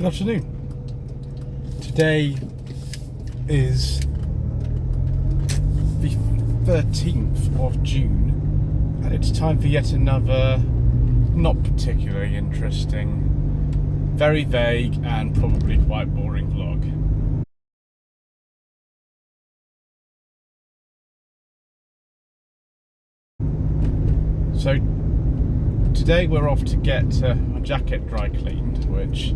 Good afternoon. Today is the 13th of June, and it's time for yet another not particularly interesting, very vague and probably quite boring vlog. So today we're off to get my jacket dry cleaned, which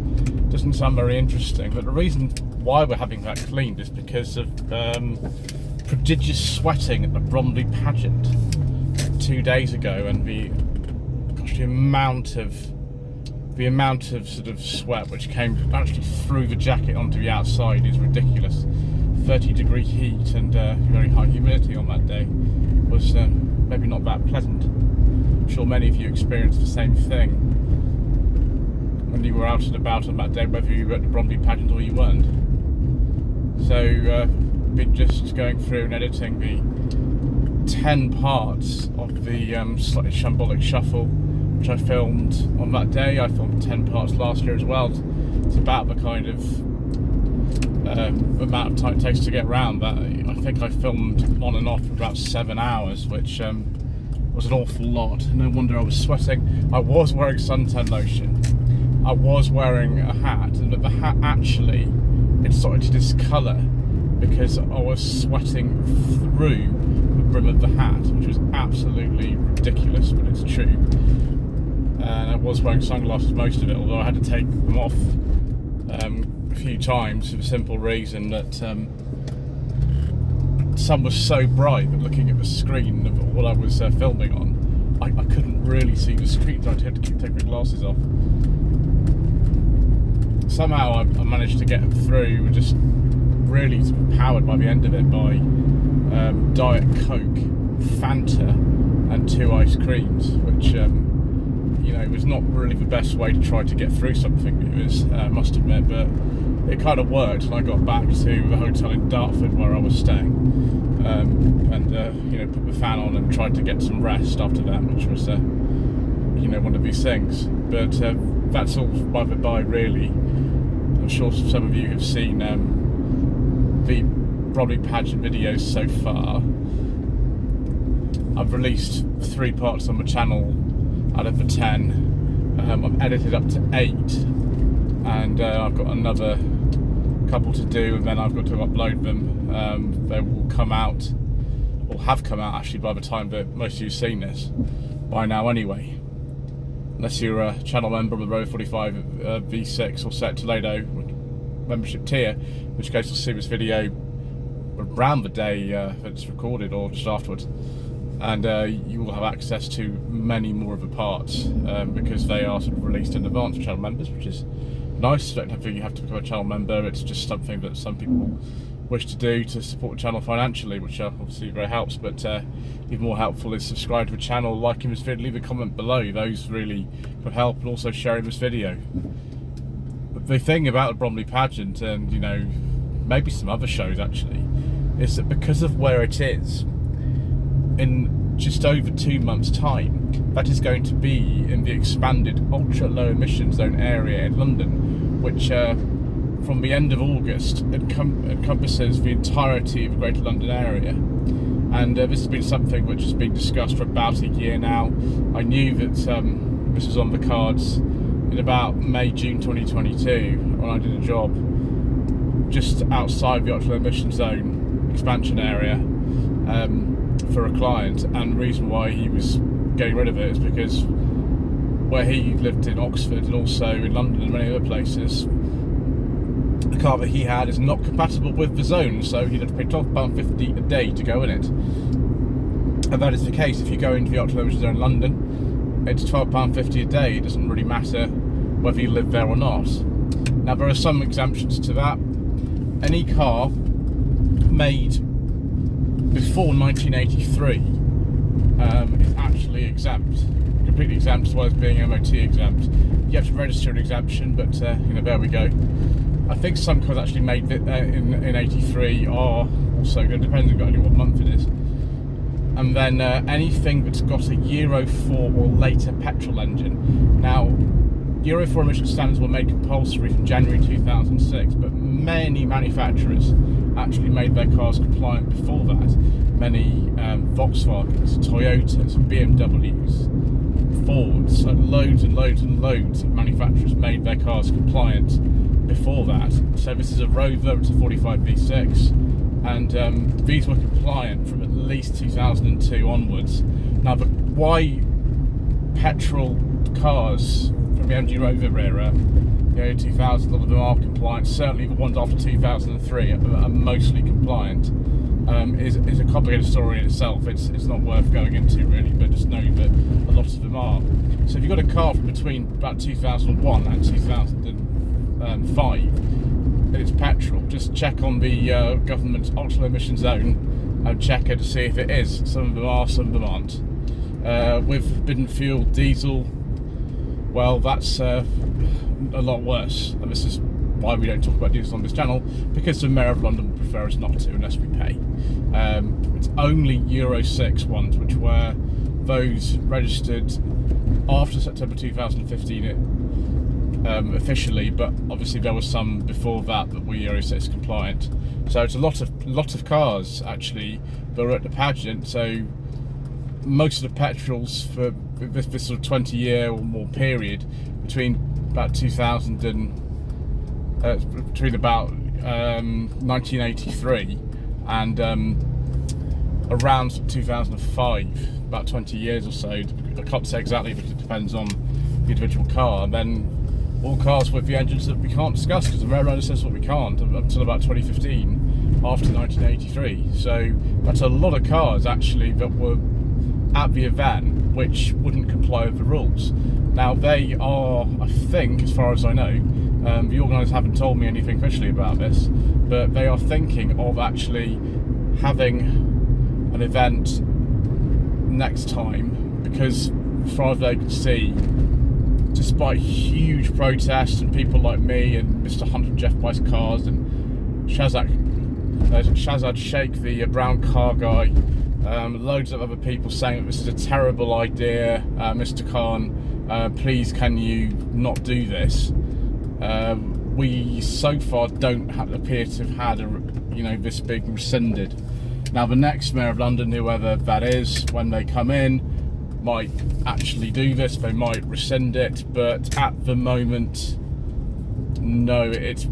doesn't sound very interesting, but the reason why we're having that cleaned is because of prodigious sweating at the Bromley Pageant 2 days ago, and the amount of sort of sweat which came actually through the jacket onto the outside is ridiculous. 30-degree heat and very high humidity on that day was maybe not that pleasant. I'm sure many of you experienced the same thing when you were out and about on that day, whether you were at the Bromley Pageant or you weren't. So been just going through and editing the 10 parts of the slightly shambolic shuffle which I filmed on that day. I filmed 10 parts last year as well. It's about the kind of amount of time it takes to get around that. I think I filmed on and off for about 7 hours, which was an awful lot. No wonder I was sweating. I was wearing suntan lotion, I was wearing a hat, and the hat actually, it started to discolour because I was sweating through the brim of the hat, which was absolutely ridiculous, but it's true. And I was wearing sunglasses most of it, although I had to take them off a few times for the simple reason that the sun was so bright that looking at the screen of what I was filming on, I couldn't really see the screen, so I had to take my glasses off. Somehow I managed to get through, just really sort of powered by the end of it by Diet Coke, Fanta and 2 ice creams, which you know, was not really the best way to try to get through something, it was, I must admit, but it kind of worked, and I got back to the hotel in Dartford where I was staying, and you know, put the fan on and tried to get some rest after that, which was you know, one of these things. But that's all by the by, really. I'm sure some of you have seen the Bromley Pageant videos so far. I've released 3 parts on the channel out of the 10. I've edited up to 8, and I've got another couple to do, and then I've got to upload them. They will come out, or have come out actually, by the time that most of you have seen this by now anyway. Unless you're a channel member of the Row 45 V6 or Set Toledo membership tier, in which case you'll see this video around the day that it's recorded or just afterwards, and you will have access to many more of the parts because they are sort of released in advance for channel members, which is nice. You don't have to become a channel member. It's just something that some people wish to do to support the channel financially, which obviously very helps, but even more helpful is subscribe to the channel, liking this video, leave a comment below. Those really could help, and also sharing this video. But the thing about the Bromley Pageant, and you know, maybe some other shows actually, is that because of where it is, in just over 2 months' time, that is going to be in the expanded ultra low emission zone area in London, which from the end of August encompasses the entirety of the Greater London area. And this has been something which has been discussed for about a year now. I knew that this was on the cards in about May, June 2022 when I did a job just outside the ultra low emission zone expansion area for a client, and the reason why he was getting rid of it is because where he lived in Oxford and also in London and many other places, the car that he had is not compatible with the zone, so he'd have to pay £12.50 a day to go in it. And that is the case if you go into the ultra low emission zone in London. It's £12.50 a day. It doesn't really matter whether you live there or not. Now there are some exemptions to that. Any car made before 1983 is actually exempt, completely exempt, as well as being MOT exempt. You have to register an exemption, but you know, there we go. I think some cars actually made in 83 are also, depending on what month it is. And then anything that's got a Euro 4 or later petrol engine. Now, Euro 4 emission standards were made compulsory from January 2006, but many manufacturers actually made their cars compliant before that. Many Volkswagens, Toyotas, BMWs, Fords, loads and loads and loads of manufacturers made their cars compliant before that. So this is a Rover, it's a 45 V6, and these were compliant from at least 2002 onwards. Now, why petrol cars from the MG Rover era, 2000, a lot of them are compliant, certainly the ones after 2003 are mostly compliant, is a complicated story in itself. It's not worth going into really, but just know that a lot of them are. So if you've got a car from between about 2001 and 2005 and it's petrol, just check on the government's ultra emission zone and check it to see if it is. Some of them are, some of them aren't. With forbidden fuel diesel, well, that's a lot worse, and this is why we don't talk about diesel on this channel, because the Mayor of London would prefer us not to unless we pay. It's only Euro 6 ones, which were those registered after September 2015 officially, but obviously there was some before that were Euro 6 compliant. So it's a lot of cars actually that were at the pageant. So most of the petrols for this sort of 20-year or more period between about 2000 and between about 1983 and around 2005, about 20 years or so. I can't say exactly because it depends on the individual car. And then all cars with the engines that we can't discuss because the railroad says what we can't until about 2015 after 1983. So that's a lot of cars actually that were at the event which wouldn't comply with the rules. Now they are, I think, as far as I know, the organisers haven't told me anything officially about this, but they are thinking of actually having an event next time, because as far as they can see, despite huge protests and people like me and Mr. Hunt and Jeff buys cars and Shazad Sheikh, the brown car guy, loads of other people saying that this is a terrible idea, Mr. Khan, please can you not do this? We so far don't appear to have had this being rescinded. Now the next Mayor of London, whoever that is, when they come in, might actually do this, they might rescind it, but at the moment, no, it's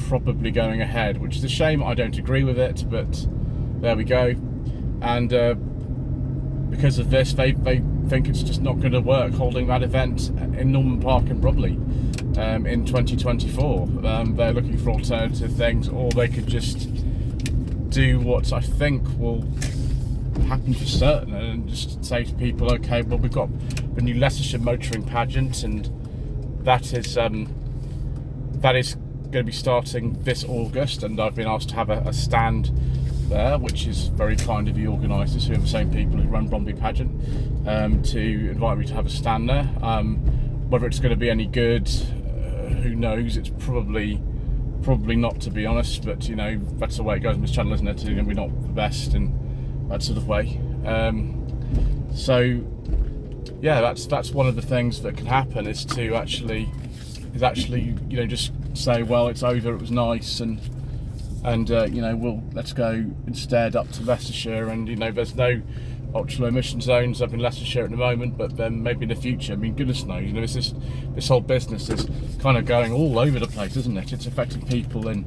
probably going ahead, which is a shame. I don't agree with it, but there we go. And because of this, they think it's just not going to work holding that event in Norman Park in Bromley in 2024. They're looking for alternative things, or they could just do what I think will happen for certain and just say to people, okay, well, we've got the new Leicestershire motoring pageant, and that is going to be starting this August, and I've been asked to have a stand there, which is very kind of the organisers, who are the same people who run Bromley Pageant, to invite me to have a stand there. Whether it's going to be any good, who knows? It's probably not, to be honest, but that's the way it goes on this channel, isn't it? We're not the best in that sort of way. So yeah, that's one of the things that can happen, is to actually just say, well, it's over, it was nice, and let's go instead up to Leicestershire, and there's no ultra low emission zones up in Leicestershire at the moment, but then maybe in the future. I mean, goodness knows, this whole business is kind of going all over the place, isn't it? It's affecting people in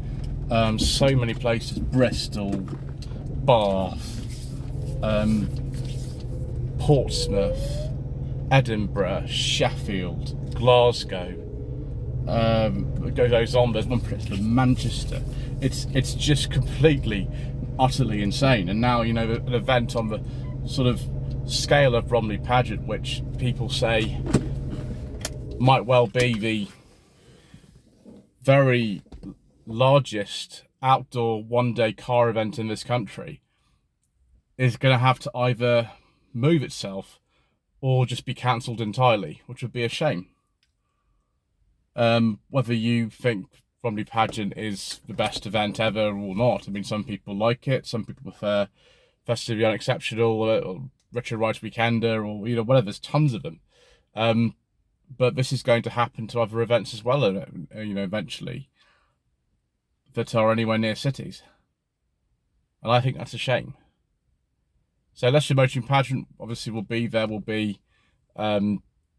so many places: Bristol, Bath, Portsmouth, Edinburgh, Sheffield, Glasgow. It goes on. There's one particular, Manchester. It's just completely, utterly insane. And now an event on the sort of scale of Bromley Pageant, which people say might well be the very largest outdoor one-day car event in this country, is going to have to either move itself or just be cancelled entirely, which would be a shame. Whether you think Bromley Pageant is the best event ever or not, I mean, some people like it, some people prefer Festive the Unexceptional, or Richard Wright Weekender, or whatever. There's tons of them. But this is going to happen to other events as well, eventually, that are anywhere near cities. And I think that's a shame. So Leicester Motoring Pageant obviously will be there, will be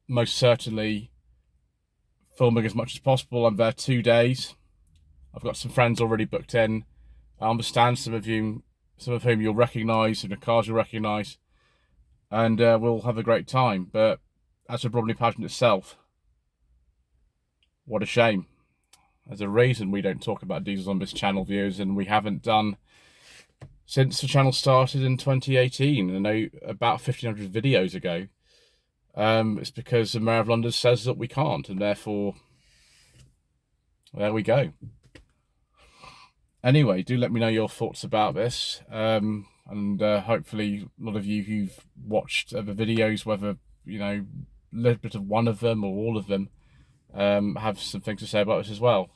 most certainly filming as much as possible. I'm there 2 days. I've got some friends already booked in. I understand some of whom you'll recognise, some of the cars you'll recognise, and we'll have a great time. But as for Bromley Pageant itself, what a shame. There's a reason we don't talk about diesels on this channel, viewers, and we haven't done since the channel started in 2018. I know about 1,500 videos ago. It's because the Mayor of London says that we can't, and therefore, there we go. Anyway, do let me know your thoughts about this, and hopefully a lot of you who've watched the videos, whether, a little bit of one of them or all of them, have some things to say about this as well.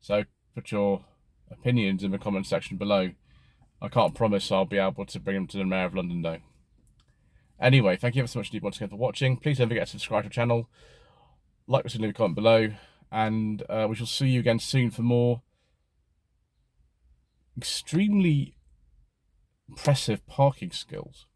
So put your opinions in the comment section below. I can't promise I'll be able to bring them to the Mayor of London though. Anyway, thank you ever so much indeed once again for watching. Please don't forget to subscribe to the channel, like this and leave a comment below, and we shall see you again soon for more extremely impressive parking skills.